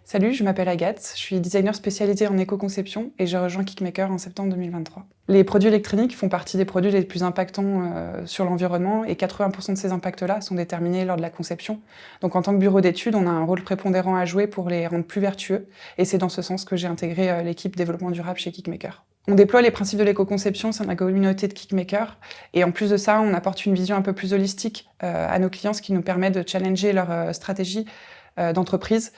Salut, je m'appelle Agathe, je suis designer spécialisée en éco-conception et j'ai rejoint Kickmaker en septembre 2023. Les produits électroniques font partie des produits les plus impactants sur l'environnement et 80% de ces impacts-là sont déterminés lors de la conception. Donc en tant que bureau d'études, on a un rôle prépondérant à jouer pour les rendre plus vertueux et c'est dans ce sens que j'ai intégré l'équipe développement durable chez Kickmaker. On déploie les principes de l'éco-conception au sein de la communauté de Kickmaker et en plus de ça, on apporte une vision un peu plus holistique à nos clients, ce qui nous permet de challenger leur stratégie d'entreprise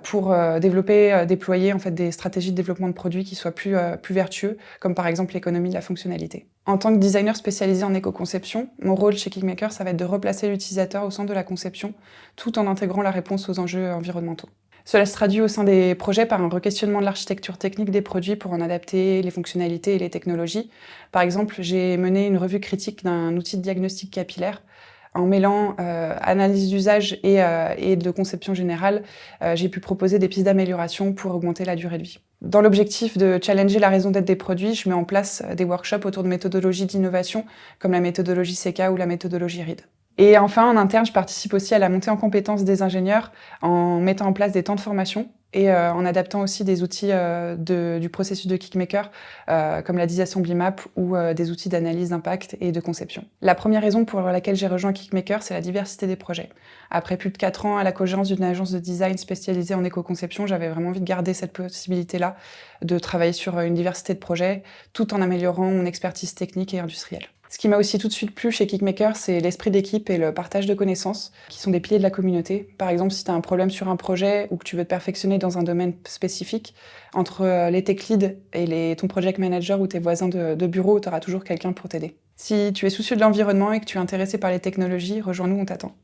pour déployer en fait, des stratégies de développement de produits qui soient plus vertueux, comme par exemple l'économie de la fonctionnalité. En tant que designer spécialisé en éco-conception, mon rôle chez Kickmaker, ça va être de replacer l'utilisateur au centre de la conception, tout en intégrant la réponse aux enjeux environnementaux. Cela se traduit au sein des projets par un re-questionnement de l'architecture technique des produits pour en adapter les fonctionnalités et les technologies. Par exemple, j'ai mené une revue critique d'un outil de diagnostic capillaire. En mêlant analyse d'usage et de conception générale, j'ai pu proposer des pistes d'amélioration pour augmenter la durée de vie. Dans l'objectif de challenger la raison d'être des produits, je mets en place des workshops autour de méthodologies d'innovation, comme la méthodologie CECA ou la méthodologie RID. Et enfin, en interne, je participe aussi à la montée en compétences des ingénieurs en mettant en place des temps de formation et en adaptant aussi des outils du processus de Kickmaker, comme la Disassembly Map ou des outils d'analyse d'impact et de conception. La première raison pour laquelle j'ai rejoint Kickmaker, c'est la diversité des projets. Après plus de 4 ans à la cogérance d'une agence de design spécialisée en éco-conception, j'avais vraiment envie de garder cette possibilité-là, de travailler sur une diversité de projets, tout en améliorant mon expertise technique et industrielle. Ce qui m'a aussi tout de suite plu chez Kickmaker, c'est l'esprit d'équipe et le partage de connaissances, qui sont des piliers de la communauté. Par exemple, si tu as un problème sur un projet ou que tu veux te perfectionner dans un domaine spécifique, entre les tech leads et ton project manager ou tes voisins de bureau, tu auras toujours quelqu'un pour t'aider. Si tu es soucieux de l'environnement et que tu es intéressé par les technologies, rejoins-nous, on t'attend.